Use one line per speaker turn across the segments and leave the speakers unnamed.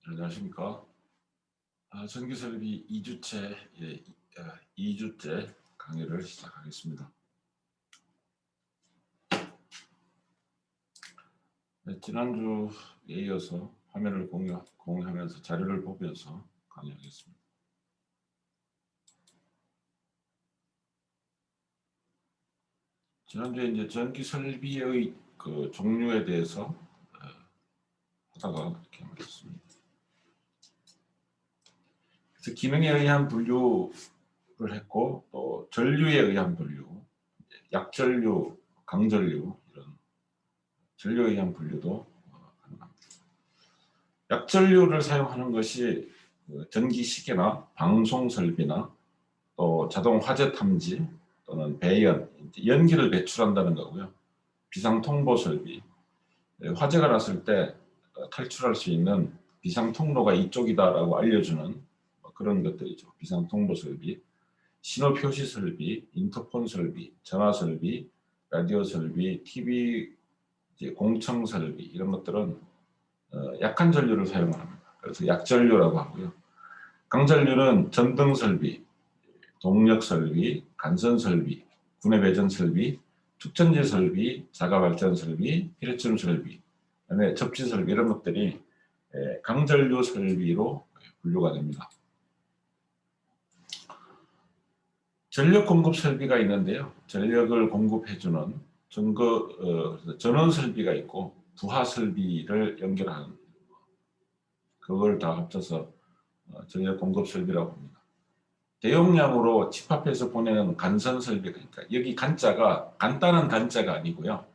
안녕하십니까. 전기설비 2주째, 2주째 강의를 시작하겠습니다. 네, 지난주에 이어서 화면을 공유하면서 자료를 보면서 강의하겠습니다. 지난주에 이제 전기설비의 그 종류에 대해서 하다가 이렇게 하겠습니다. 그래서 기능에 의한 분류를 했고, 또 전류에 의한 분류, 약전류, 강전류 이런 전류에 의한 분류도 가능합니다. 약전류를 사용하는 것이 전기시계나 방송설비나 또 자동 화재 탐지 또는 배연, 연기를 배출한다는 거고요. 비상통보설비, 화재가 났을 때 탈출할 수 있는 비상통로가 이쪽이다라고 알려주는 그런 것들이죠. 비상통보설비, 신호표시설비, 인터폰설비, 전화설비, 라디오설비, TV 공청설비 이런 것들은 약한 전류를 사용합니다. 그래서 약전류라고 하고요. 강전류는 전등설비, 동력설비, 간선설비, 군해배전설비, 축전지설비, 자가발전설비, 피뢰춤설비, 그다음에 접지설비 이런 것들이 강전류 설비로 분류가 됩니다. 전력 공급 설비가 있는데요. 전력을 공급해주는 전원 설비가 있고 부하 설비를 연결하는 그걸 다 합쳐서 전력 공급 설비라고 합니다. 대용량으로 집합해서 보내는 간선 설비가 있다. 여기 간자가 간단한 간자가 아니고요.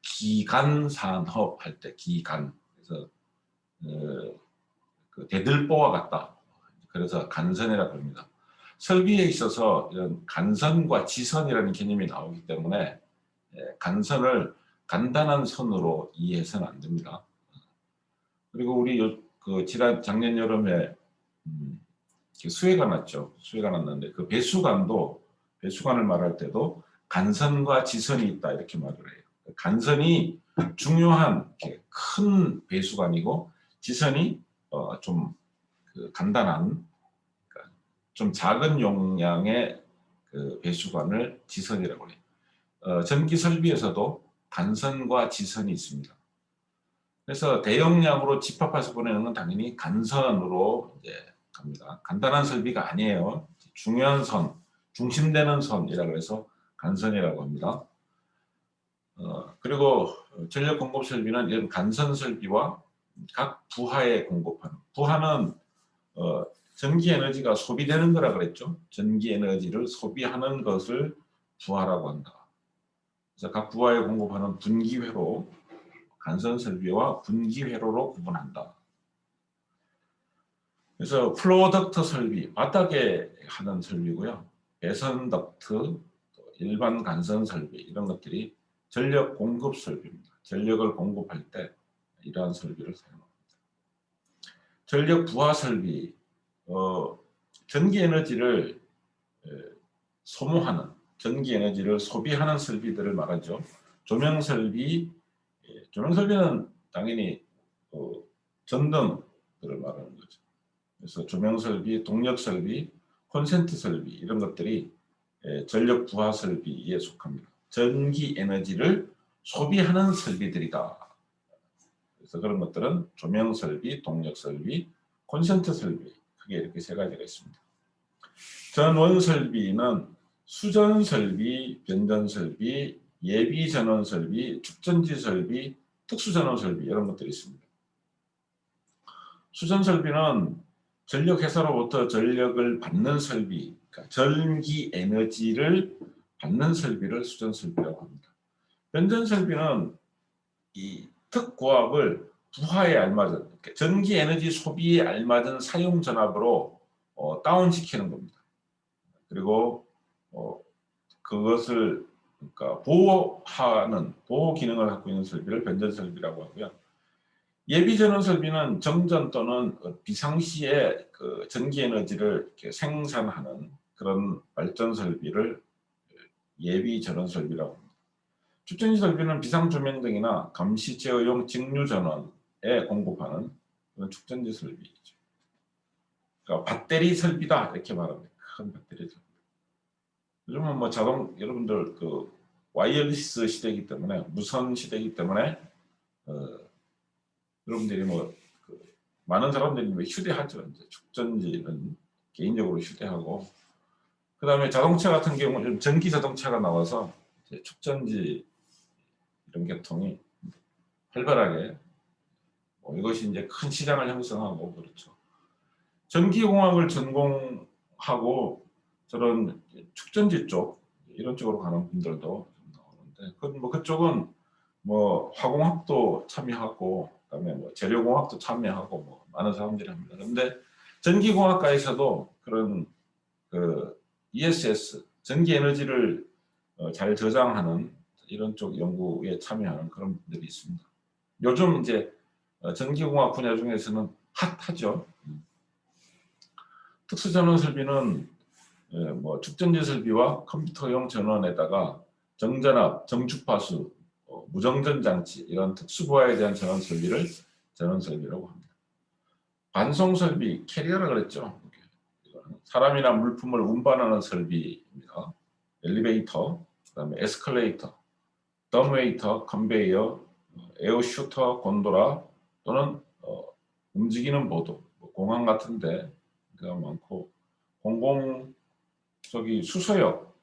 기간산업 할 때 기간. 그래서 그 대들보와 같다. 그래서 간선이라고 합니다. 설비에 있어서 이런 간선과 지선이라는 개념이 나오기 때문에 간선을 간단한 선으로 이해해서는 안 됩니다. 그리고 우리 그 작년 여름에 수해가 났죠. 수해가 났는데 그 배수관을 말할 때도 간선과 지선이 있다 이렇게 말을 해요. 간선이 중요한 큰 배수관이고 지선이 좀 그 간단한 그러니까 좀 작은 용량의 그 배수관을 지선이라고 해요. 전기 설비에서도 간선과 지선이 있습니다. 그래서 대용량으로 집합해서 보내는 건 당연히 간선으로 이제 갑니다. 간단한 설비가 아니에요. 중요한 선, 중심되는 선이라고 해서 간선이라고 합니다. 그리고 전력 공급 설비는 이런 간선 설비와 각 부하에 공급하는, 부하는 전기 에너지가 소비되는 거라 그랬죠. 전기 에너지를 소비하는 것을 부하라고 한다. 그래서 각 부하에 공급하는 분기회로 간선 설비와 분기회로로 구분한다. 그래서 플로우 덕트 설비, 바닥에 하는 설비고요. 배선 덕트, 일반 간선 설비 이런 것들이 전력 공급 설비입니다. 전력을 공급할 때 이러한 설비를 사용합니다. 전력 부하 설비, 전기 에너지를 소모하는, 전기 에너지를 소비하는 설비들을 말하죠. 조명 설비, 조명 설비는 당연히 전등들을 말하는 거죠. 그래서 조명 설비, 동력 설비, 콘센트 설비 이런 것들이 전력 부하 설비에 속합니다. 전기 에너지를 소비하는 설비들이다. 그래서 그런 것들은 조명 설비, 동력 설비, 콘센트 설비 크게 이렇게 세 가지가 있습니다. 전원 설비는 수전 설비, 변전 설비, 예비 전원 설비, 축전지 설비, 특수 전원 설비 이런 것들이 있습니다. 수전 설비는 전력 회사로부터 전력을 받는 설비, 그러니까 전기 에너지를 받는 설비를 수전 설비라고 합니다. 변전 설비는 이 특고압을 부하에 알맞은 그러니까 전기 에너지 소비에 알맞은 사용 전압으로 다운시키는 겁니다. 그리고 그것을 그러니까 보호하는 보호 기능을 갖고 있는 설비를 변전 설비라고 하고요. 예비 전원 설비는 정전 또는 비상시에 그 전기 에너지를 이렇게 생산하는 그런 발전 설비를 예비 전원 설비라고 합니다. 축전지 설비는 비상 조명 등이나 감시 제어용 직류 전원에 공급하는 그런 축전지 설비이죠. 그러니까 배터리 설비다 이렇게 말합니다. 큰 배터리 설비. 요즘은 뭐 여러분들 그 와이어리스 시대이기 때문에 무선 시대이기 때문에 여러분들이 그 많은 사람들이 뭐 휴대하죠. 이제 축전지는 개인적으로 휴대하고, 그 다음에 자동차 같은 경우는 전기 자동차가 나와서 이제 축전지 이런 계통이 활발하게 이것이 이제 큰 시장을 형성하고 그렇죠. 전기공학을 전공하고 저런 축전지 쪽 이런 쪽으로 가는 분들도 나오는데, 그쪽은 뭐 화공학도 참여하고 그다음에 뭐 재료공학도 참여하고 뭐 많은 사람들이 합니다. 그런데 전기공학과에서도 그런 그 ESS 전기 에너지를 잘 저장하는 이런 쪽 연구에 참여하는 그런 분들이 있습니다. 요즘 이제 전기공학 분야 중에서는 핫하죠. 특수전원 설비는 뭐 축전지 설비와 컴퓨터용 전원에다가 정전압, 정주파수, 무정전 장치 이런 특수부하에 대한 전원 설비를 전원 설비라고 합니다. 반송 설비, 캐리어라 그랬죠. 사람이나 물품을 운반하는 설비입니다. 엘리베이터, 그다음에 에스컬레이터, 덤웨이터, 컨베이어, 에어슈터, 곤도라 또는 움직이는 보도, 공항 같은데 가 많고, 공공 수소역,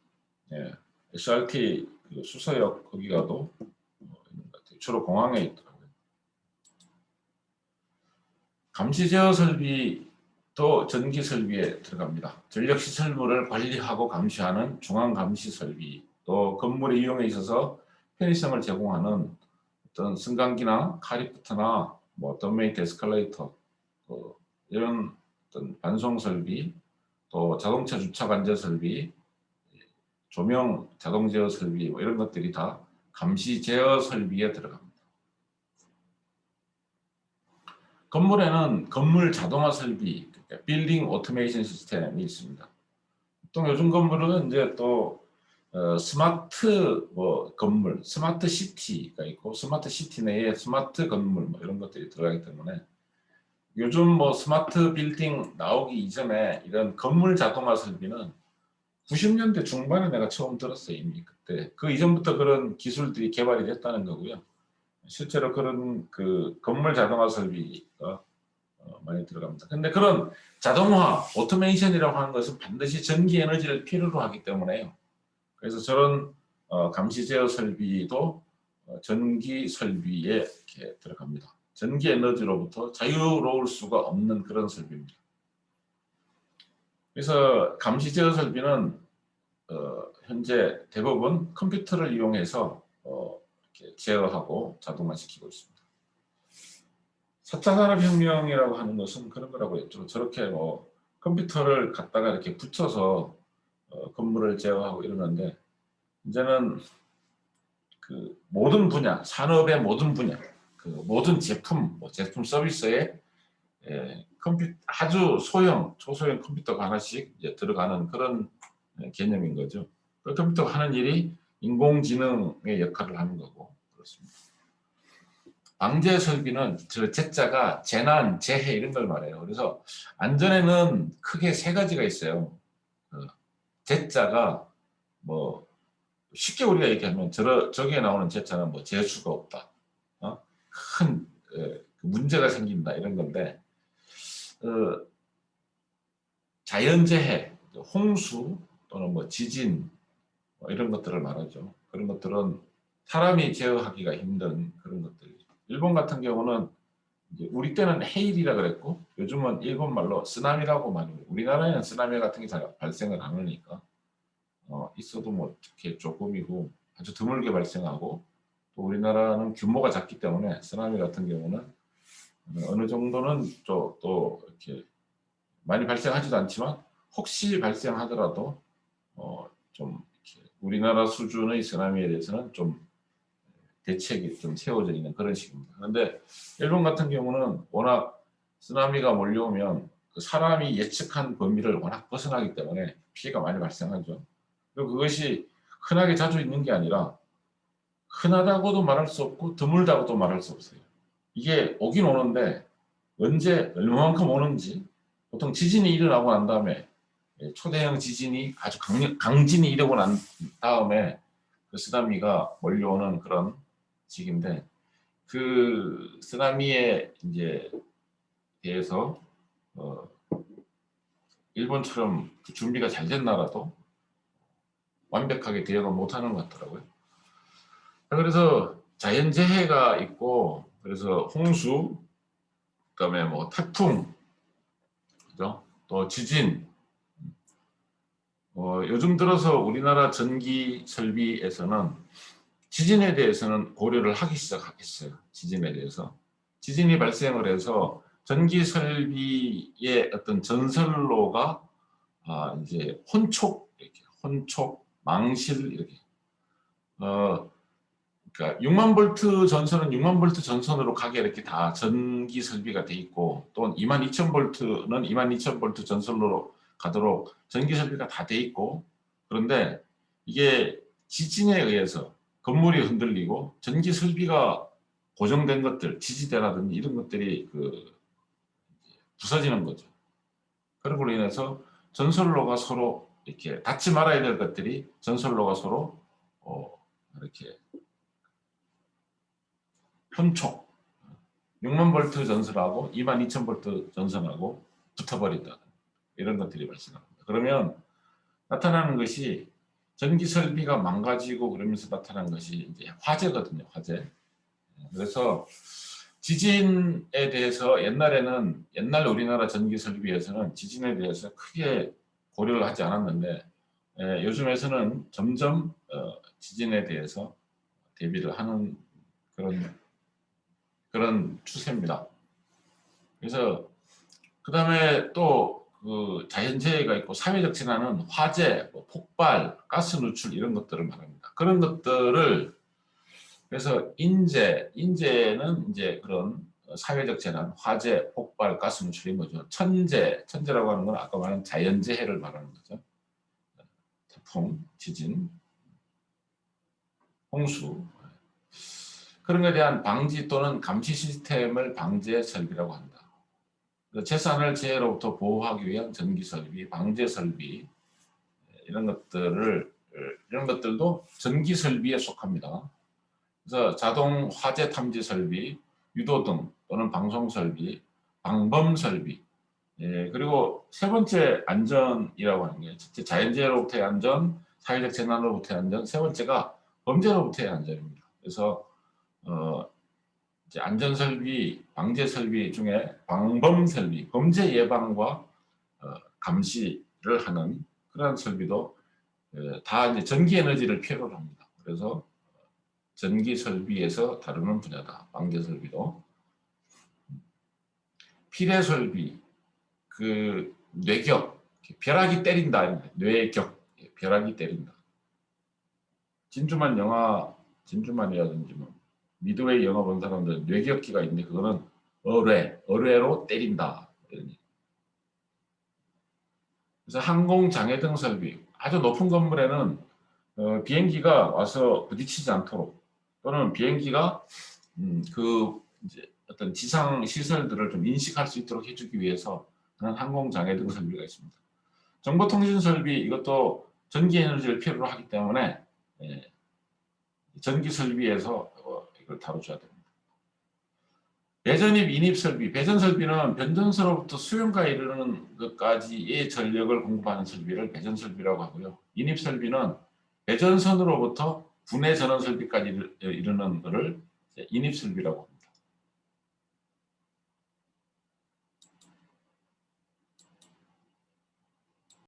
예, SRT 그 수소역 거기 가도 있는 것 같아요. 주로 공항에 있더라고요. 감시 제어 설비도 전기 설비에 들어갑니다. 전력 시설물을 관리하고 감시하는 중앙 감시 설비, 또 건물의 이용에 있어서 편의성을 제공하는 어떤 승강기나 카리프트나 뭐 덤메이트 에스컬레이터 이런 어떤 반송 설비, 또 자동차 주차 관제 설비, 조명 자동 제어 설비 뭐 이런 것들이 다 감시 제어 설비에 들어갑니다. 건물에는 건물 자동화 설비, 그러니까 빌딩 오토메이션 시스템이 있습니다. 보통 요즘 건물은 이제 또 스마트 건물, 스마트 시티가 있고 스마트 시티 내에 스마트 건물 뭐 이런 것들이 들어가기 때문에 요즘 뭐 스마트 빌딩 나오기 이전에 이런 건물 자동화 설비는 90년대 중반에 내가 처음 들었어요. 이미 그때. 그 이전부터 그런 기술들이 개발이 됐다는 거고요. 실제로 그런 그 건물 자동화 설비가 많이 들어갑니다. 근데 그런 자동화, 오토메이션이라고 하는 것은 반드시 전기 에너지를 필요로 하기 때문에요. 그래서 저런 감시 제어 설비도 전기 설비에 이렇게 들어갑니다. 전기 에너지로부터 자유로울 수가 없는 그런 설비입니다. 그래서 감시 제어 설비는 현재 대부분 컴퓨터를 이용해서 이렇게 제어하고 자동화시키고 있습니다. 4차 산업혁명이라고 하는 것은 그런 거라고 했죠. 저렇게 컴퓨터를 갖다가 이렇게 붙여서 건물을 제어하고 이러는데, 이제는 그 모든 분야, 산업의 모든 분야, 그 모든 제품, 제품 서비스에 아주 초소형 컴퓨터가 하나씩 이제 들어가는 그런 개념인 거죠. 그 컴퓨터가 하는 일이 인공지능의 역할을 하는 거고 그렇습니다. 방제 설비는 저 제자가 재난, 재해 이런 걸 말해요. 그래서 안전에는 크게 세 가지가 있어요. 제자가 뭐 쉽게 우리가 얘기하면 저기에 나오는 제자는 뭐 재수가 없다, 큰 문제가 생긴다 이런 건데, 자연재해, 홍수 또는 뭐 지진 이런 것들을 말하죠. 그런 것들은 사람이 제어하기가 힘든 그런 것들이죠. 일본 같은 경우는 이제 우리 때는 헤일이라 그랬고 요즘은 일본 말로 쓰나미라고 말해요. 우리나라에는 쓰나미 같은 게 잘 발생을 안 하니까 있어도 뭐 이렇게 조금이고 아주 드물게 발생하고, 또 우리나라는 규모가 작기 때문에 쓰나미 같은 경우는 어느 정도는 또 이렇게 많이 발생하지도 않지만 혹시 발생하더라도 좀 이렇게 우리나라 수준의 쓰나미에 대해서는 좀 대책이 좀 세워져 있는 그런 식입니다. 그런데 일본 같은 경우는 워낙 쓰나미가 몰려오면 그 사람이 예측한 범위를 워낙 벗어나기 때문에 피해가 많이 발생하죠. 그리고 그것이 흔하게 자주 있는 게 아니라 흔하다고도 말할 수 없고 드물다고도 말할 수 없어요. 이게 오긴 오는데 언제 얼마만큼 오는지, 보통 지진이 일어나고 난 다음에 초대형 지진이 아주 강진이 일어나고 난 다음에 그 쓰나미가 몰려오는 그런 시기인데, 그 쓰나미에 이제 대해서 일본처럼 그 준비가 잘 된 나라도 완벽하게 대응을 못하는 것 같더라고요. 그래서 자연재해가 있고, 그래서 홍수, 그다음에 뭐 태풍, 그죠? 또 지진. 요즘 들어서 우리나라 전기 설비에서는 지진에 대해서는 고려를 하기 시작했어요. 지진에 대해서. 지진이 발생을 해서 전기 설비의 어떤 전선로가 이제 혼촉, 이렇게 혼촉, 망실 이렇게. 그러니까 6만 볼트 전선은 6만 볼트 전선으로 가게 이렇게 다 전기 설비가 돼 있고, 또 22,000 볼트는 22,000 볼트 전선으로 가도록 전기 설비가 다 돼 있고, 그런데 이게 지진에 의해서 건물이 흔들리고 전기 설비가 고정된 것들, 지지대라든지 이런 것들이 부서지는 거죠. 그러고 인해서 전선로가 서로 이렇게 닿지 말아야 될 것들이 전선로가 서로 이렇게 혼촉, 6만 볼트 전선하고 22,000 볼트 전선하고 붙어버린다. 이런 것들이 발생합니다. 그러면 나타나는 것이 전기 설비가 망가지고 그러면서 나타나는 것이 이제 화재거든요. 화재. 그래서 지진에 대해서 옛날 우리나라 전기 설비에서는 지진에 대해서 크게 고려를 하지 않았는데, 요즘에서는 점점 지진에 대해서 대비를 하는 그런 추세입니다. 그래서 그 다음에 또 그 자연재해가 있고 사회적 재난은 화재, 뭐 폭발, 가스 누출 이런 것들을 말합니다. 그런 것들을 그래서 인재는 이제 그런 사회적 재난, 화재, 폭발, 가스 누출이 뭐죠? 천재라고 하는 건 아까 말한 자연재해를 말하는 거죠. 태풍, 지진, 홍수. 그런 것에 대한 방지 또는 감시 시스템을 방제 설비라고 한다. 재산을 재해로부터 보호하기 위한 전기 설비, 방제 설비 이런 것들도 전기 설비에 속합니다. 그래서 자동 화재 탐지 설비, 유도등 또는 방송 설비, 방범 설비. 그리고 세 번째 안전이라고 하는 게 첫째 자연재해로부터의 안전, 사회적 재난으로부터의 안전, 세 번째가 범죄로부터의 안전입니다. 그래서 이제 안전설비, 방제설비 중에 방범설비, 범죄 예방과 감시를 하는 그런 설비도 다 이제 전기 에너지를 필요로 합니다. 그래서 전기 설비에서 다루는 분야다. 방제설비도. 피뢰설비, 그 뇌격, 벼락이 때린다. 뇌격, 벼락이 때린다. 진주만이라든지 뭐 미드웨이 영화 본 사람들 뇌격기가 있는데 그거는 어뢰로 때린다. 그래서 항공 장해등 설비, 아주 높은 건물에는 비행기가 와서 부딪히지 않도록, 또는 비행기가 이제 어떤 지상 시설들을 좀 인식할 수 있도록 해주기 위해서 그런 항공 장해등 설비가 있습니다. 정보통신 설비, 이것도 전기 에너지를 필요로 하기 때문에 전기 설비에서 이걸 다뤄줘야 됩니다. 배전입 인입 설비, 배전 설비는 변전소로부터 수용가에 이르는 것까지의 전력을 공급하는 설비를 배전 설비라고 하고요. 인입 설비는 배전선으로부터 분해 전원 설비까지 이르는 것을 인입 설비라고 합니다.